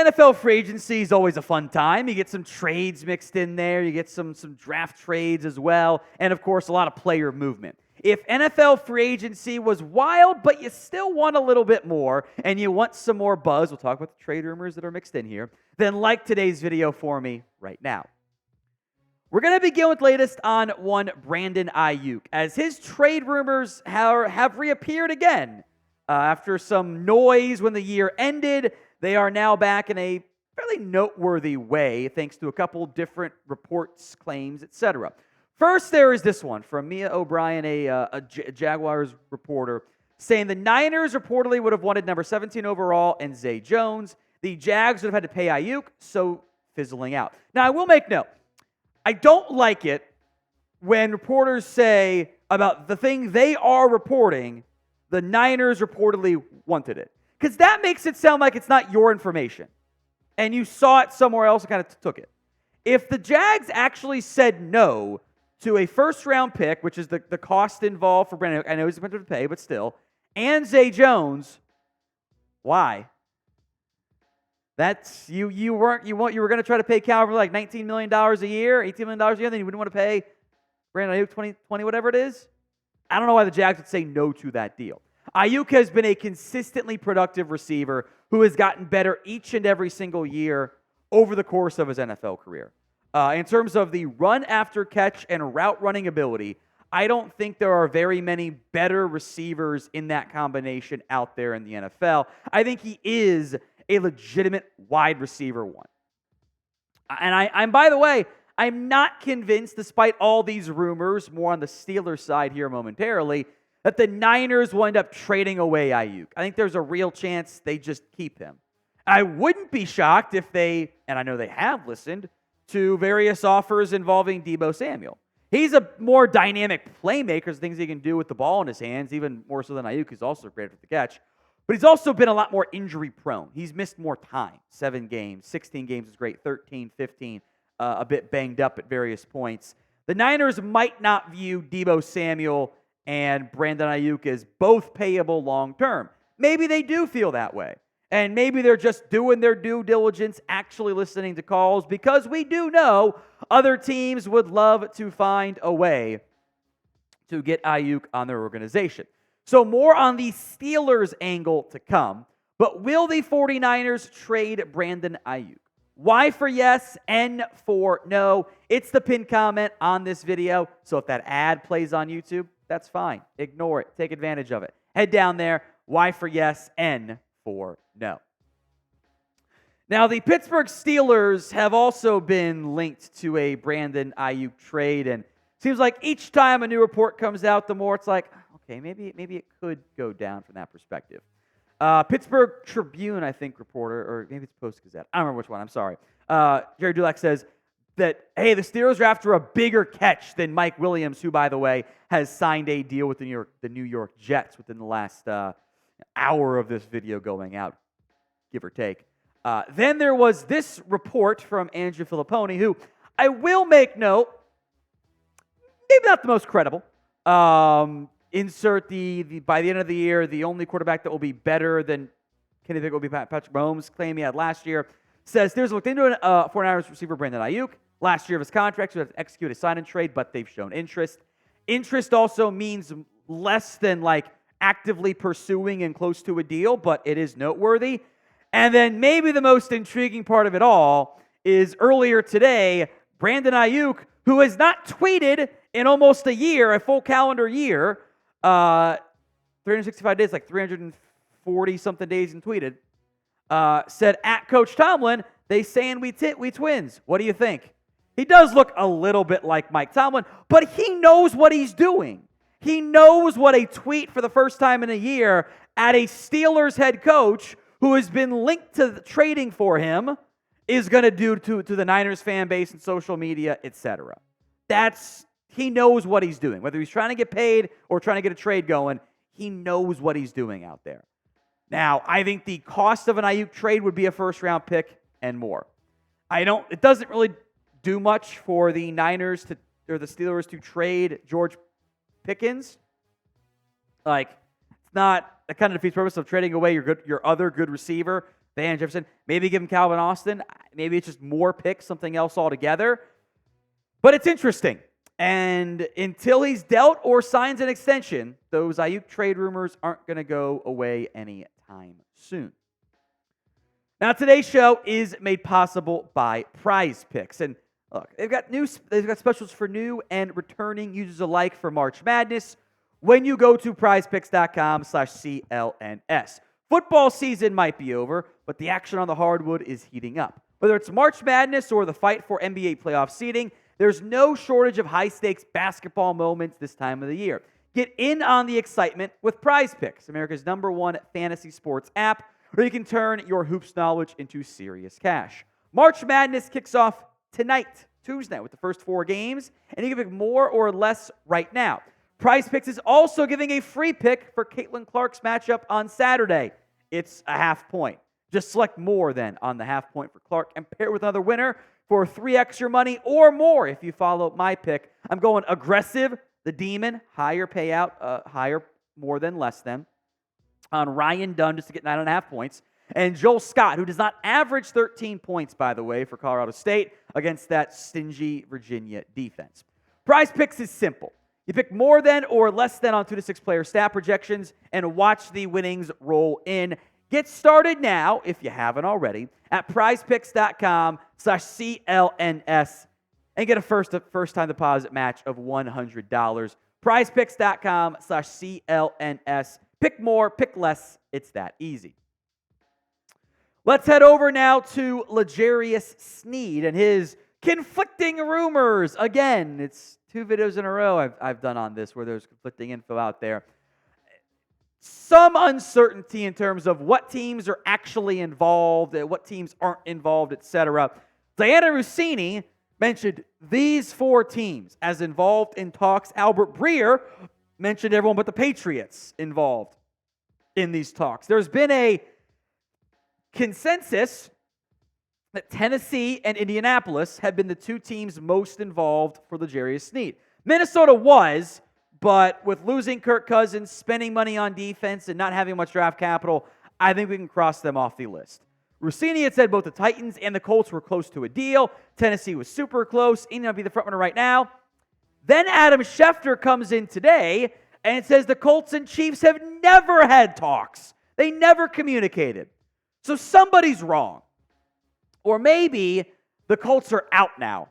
NFL free agency is always a fun time. You get some trades mixed in there. You get some draft trades as well. And, of course, a lot of player movement. If NFL free agency was wild, but you still want a little bit more, and you want some more buzz, we'll talk about the trade rumors that are mixed in here, then like today's video for me right now. We're going to begin with latest on one Brandon Aiyuk, as his trade rumors have reappeared again. After some noise when the year ended, they are now back in a fairly noteworthy way, thanks to a couple different reports, claims, etc. First, there is this one from Mia O'Brien, a Jaguars reporter, saying the Niners reportedly would have wanted number 17 overall and Zay Jones. The Jags would have had to pay Aiyuk, so fizzling out. Now, I will make note. I don't like it when reporters say about the thing they are reporting, the Niners reportedly wanted it. Because that makes it sound like it's not your information. And you saw it somewhere else and kind of took it. If the Jags actually said no to a first-round pick, which is the cost involved for Brandon, I know he's expensive to pay, but still, and Zay Jones, why? That's you were going to try to pay Calvin like $19 million a year, $18 million a year, then you wouldn't want to pay Brandon Aiyuk 20 whatever it is? I don't know why the Jags would say no to that deal. Aiyuk has been a consistently productive receiver who has gotten better each and every single year over the course of his NFL career. In terms of the run after catch and route running ability, I don't think there are very many better receivers in that combination out there in the NFL. I think he is a legitimate wide receiver one. And I'm by the way, I'm not convinced, despite all these rumors, more on the Steelers side here momentarily, that the Niners will end up trading away Aiyuk. I think there's a real chance they just keep him. I wouldn't be shocked if they, and I know they have listened, to various offers involving Deebo Samuel. He's a more dynamic playmaker, things he can do with the ball in his hands, even more so than Aiyuk, who's also great at the catch. But he's also been a lot more injury-prone. He's missed more time. 7 games, 16 games is great, 13, 15, a bit banged up at various points. The Niners might not view Deebo Samuel and Brandon Aiyuk as both payable long-term. Maybe they do feel that way. And maybe they're just doing their due diligence, actually listening to calls, because we do know other teams would love to find a way to get Aiyuk on their organization. So more on the Steelers angle to come. But will the 49ers trade Brandon Aiyuk? Y for yes, N for no. It's the pinned comment on this video. So if that ad plays on YouTube, that's fine. Ignore it. Take advantage of it. Head down there. Y for yes, N for no. Now, the Pittsburgh Steelers have also been linked to a Brandon Aiyuk trade, and it seems like each time a new report comes out, the more it's like, okay, maybe it could go down from that perspective. Pittsburgh Tribune, I think, reporter, or maybe it's Post-Gazette. I don't remember which one. I'm sorry. Jerry Dulac says that, hey, the Steelers are after a bigger catch than Mike Williams, who, by the way, has signed a deal with the New York Jets within the last hour of this video going out, give or take. Then there was this report from Andrew Filipponi, who I will make note, maybe not the most credible. Insert by the end of the year, the only quarterback that will be better than Kenny Pickett will be Patrick Mahomes' claim he had last year. Says Steelers looked into 49ers receiver Brandon Aiyuk last year of his contract, so they have to execute a sign and trade, but they've shown interest. Interest also means less than like actively pursuing and close to a deal, but it is noteworthy. And then maybe the most intriguing part of it all is earlier today, Brandon Aiyuk, who has not tweeted in almost a year, a full calendar year, 365 days, like 340-something days and tweeted, said, at Coach Tomlin, they saying we twins. What do you think? He does look a little bit like Mike Tomlin, but he knows what he's doing. He knows what a tweet for the first time in a year at a Steelers head coach who has been linked to the trading for him is going to do to the Niners fan base and social media, etc. He knows what he's doing. Whether he's trying to get paid or trying to get a trade going, he knows what he's doing out there. Now, I think the cost of an Aiyuk trade would be a first-round pick and more. It doesn't really do much for the Niners or the Steelers to trade George Pickens. Like, it's not, that kind of defeats the purpose of trading away your other good receiver. Van Jefferson. Maybe give him Calvin Austin. Maybe it's just more picks, something else altogether. But it's interesting. And until he's dealt or signs an extension, those Aiyuk trade rumors aren't going to go away anytime soon. Now, today's show is made possible by Prize Picks. And look, they've got specials for new and returning users alike for March Madness when you go to prizepicks.com/CLNS. Football season might be over, but the action on the hardwood is heating up. Whether it's March Madness or the fight for NBA playoff seeding, there's no shortage of high-stakes basketball moments this time of the year. Get in on the excitement with Prize Picks, America's #1 fantasy sports app, where you can turn your hoops knowledge into serious cash. March Madness kicks off tonight, Tuesday, with the first 4 games, and you can pick more or less right now. Prize Picks is also giving a free pick for Caitlin Clark's matchup on Saturday. It's a half point. Just select more then on the half point for Clark and pair it with another winner for 3 extra money or more if you follow my pick. I'm going aggressive, the Demon, higher payout, higher, more than, less than, on Ryan Dunn just to get 9.5 points. And Joel Scott, who does not average 13 points, by the way, for Colorado State against that stingy Virginia defense. Prize Picks is simple. You pick more than or less than on 2 to 6 player stat projections and watch the winnings roll in. Get started now, if you haven't already, at prizepicks.com/CLNS and get a first-time deposit match of $100. Prizepicks.com/CLNS. Pick more, pick less. It's that easy. Let's head over now to L'Jarius Sneed and his conflicting rumors. Again, it's 2 videos in a row I've done on this where there's conflicting info out there. Some uncertainty in terms of what teams are actually involved, what teams aren't involved, etc. Diana Rossini mentioned these 4 teams as involved in talks. Albert Breer mentioned everyone but the Patriots involved in these talks. There's been a consensus that Tennessee and Indianapolis have been the 2 teams most involved for L'Jarius Sneed. Minnesota was, but with losing Kirk Cousins, spending money on defense, and not having much draft capital, I think we can cross them off the list. Rossini had said both the Titans and the Colts were close to a deal. Tennessee was super close. Indiana will be the front runner right now. Then Adam Schefter comes in today and it says the Colts and Chiefs have never had talks. They never communicated. So somebody's wrong. Or maybe the Colts are out now.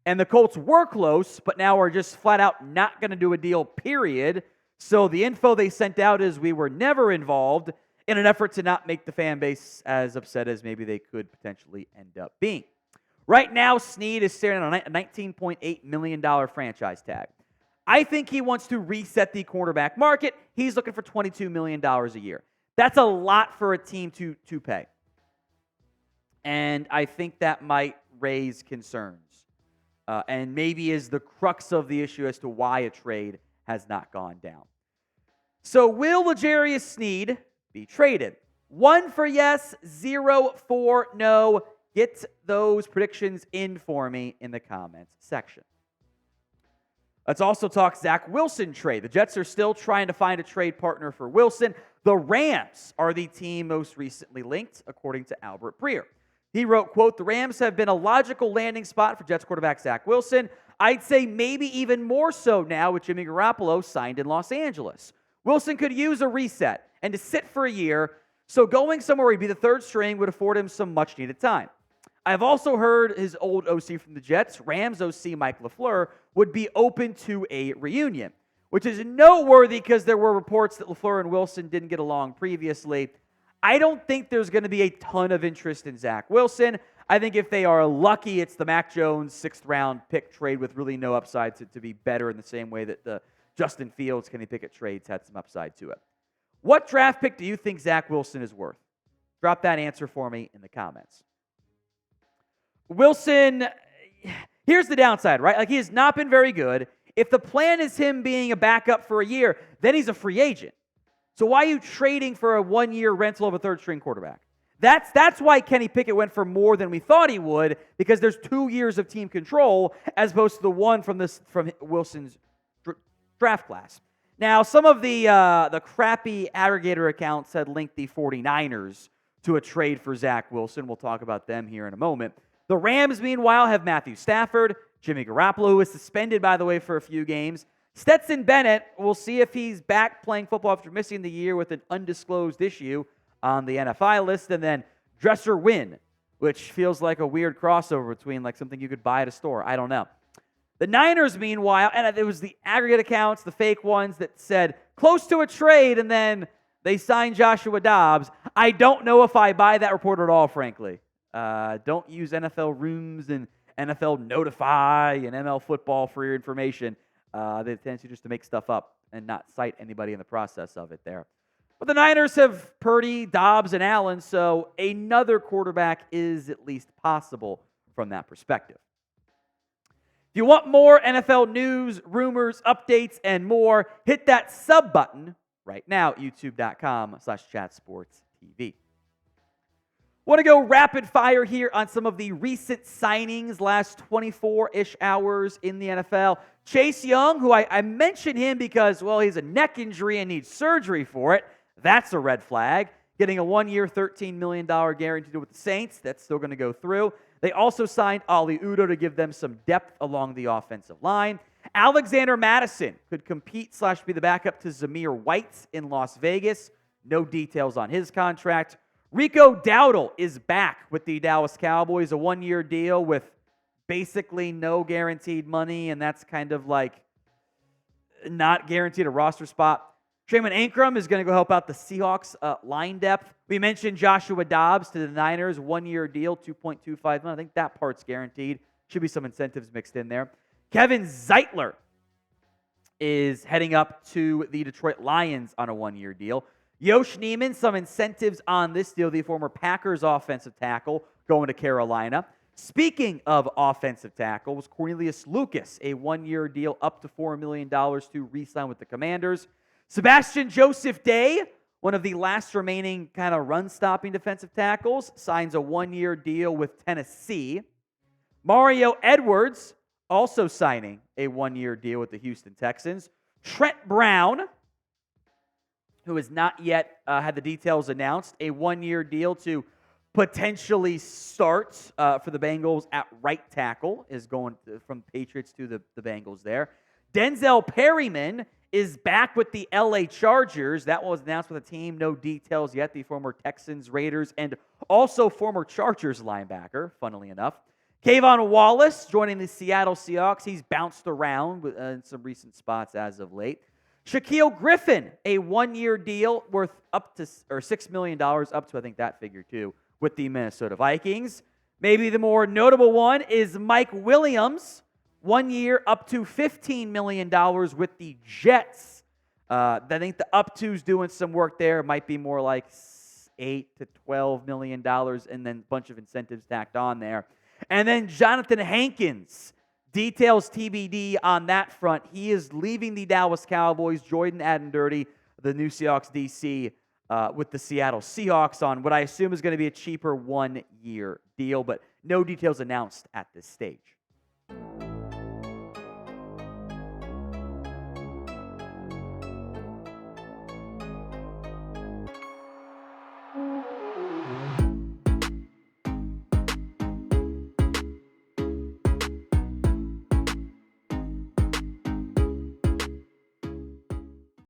And the Colts were close, but now are just flat out not going to do a deal, period. So the info they sent out is we were never involved in an effort to not make the fan base as upset as maybe they could potentially end up being. Right now, Sneed is staring at a $19.8 million franchise tag. I think he wants to reset the cornerback market. He's looking for $22 million a year. That's a lot for a team to pay. And I think that might raise concerns. And maybe is the crux of the issue as to why a trade has not gone down. So will L'Jarius Sneed be traded? 1 for yes, 0 for no. Get those predictions in for me in the comments section. Let's also talk Zach Wilson trade. The Jets are still trying to find a trade partner for Wilson. The Rams are the team most recently linked, according to Albert Breer. He wrote, quote, the Rams have been a logical landing spot for Jets quarterback Zach Wilson. I'd say maybe even more so now with Jimmy Garoppolo signed in Los Angeles. Wilson could use a reset and to sit for a year, so going somewhere where he'd be the 3rd string would afford him some much-needed time. I've also heard his old OC from the Jets, Rams OC Mike LaFleur, would be open to a reunion, which is noteworthy because there were reports that LaFleur and Wilson didn't get along previously. I don't think there's going to be a ton of interest in Zach Wilson. I think if they are lucky, it's the Mac Jones 6th-round pick trade with really no upside to be better in the same way that the Justin Fields, Kenny Pickett trades had some upside to it. What draft pick do you think Zach Wilson is worth? Drop that answer for me in the comments. Wilson, here's the downside, right? Like, he has not been very good. If the plan is him being a backup for a year, then he's a free agent. So why are you trading for a 1-year rental of a 3rd-string quarterback? That's why Kenny Pickett went for more than we thought he would, because there's 2 years of team control as opposed to the 1 from Wilson's draft class. Now, some of the crappy aggregator accounts had linked the 49ers to a trade for Zach Wilson. We'll talk about them here in a moment. The Rams, meanwhile, have Matthew Stafford, Jimmy Garoppolo, who was suspended, by the way, for a few games. Stetson Bennett, we'll see if he's back playing football after missing the year with an undisclosed issue on the NFI list. And then Dresser Wynn, which feels like a weird crossover between like something you could buy at a store. I don't know. The Niners, meanwhile, and it was the aggregate accounts, the fake ones that said close to a trade, and then they signed Joshua Dobbs. I don't know if I buy that report at all, frankly. Don't use NFL Rooms and NFL Notify and ML Football for your information. They tend to just to make stuff up and not cite anybody in the process of it there. But the Niners have Purdy, Dobbs, and Allen, so another quarterback is at least possible from that perspective. If you want more NFL news, rumors, updates, and more, hit that sub button right now, youtube.com/chatsportstv. Want to go rapid fire here on some of the recent signings last 24-ish hours in the NFL. Chase Young, who I mentioned him because, well, he's a neck injury and needs surgery for it. That's a red flag. Getting a 1-year, $13 million guarantee with the Saints. That's still going to go through. They also signed Ali Udoh to give them some depth along the offensive line. Alexander Mattison could compete/be the backup to Zamir White in Las Vegas. No details on his contract. Rico Dowdle is back with the Dallas Cowboys, a 1-year deal with basically no guaranteed money, and that's kind of like not guaranteed a roster spot. Shaman Ankrum is going to go help out the Seahawks line depth. We mentioned Joshua Dobbs to the Niners, 1-year deal, $2.25 million. I think that part's guaranteed. Should be some incentives mixed in there. Kevin Zeitler is heading up to the Detroit Lions on a 1-year deal. Yosh Neiman, some incentives on this deal, the former Packers offensive tackle going to Carolina. Speaking of offensive tackles, Cornelius Lucas, a 1-year deal up to $4 million to re-sign with the Commanders. Sebastian Joseph Day, one of the last remaining kind of run-stopping defensive tackles, signs a 1-year deal with Tennessee. Mario Edwards also signing a 1-year deal with the Houston Texans. Trent Brown, who has not yet had the details announced, a 1-year deal to potentially start for the Bengals at right tackle, is going from Patriots to the Bengals there. Denzel Perryman is back with the LA Chargers. That was announced with the team. No details yet. The former Texans, Raiders, and also former Chargers linebacker, funnily enough. Kayvon Wallace joining the Seattle Seahawks. He's bounced around in some recent spots as of late. Shaquille Griffin, a 1-year deal worth up to $6 million, up to I think that figure too, with the Minnesota Vikings. Maybe the more notable one is Mike Williams, 1 year up to $15 million with the Jets. I think the up to's doing some work there. It might be more like $8 to $12 million and then a bunch of incentives tacked on there. And then Jonathan Hankins, details TBD on that front. He is leaving the Dallas Cowboys. Jordan Adendirty, the new Seahawks DC, with the Seattle Seahawks on what I assume is going to be a cheaper 1-year deal, but no details announced at this stage.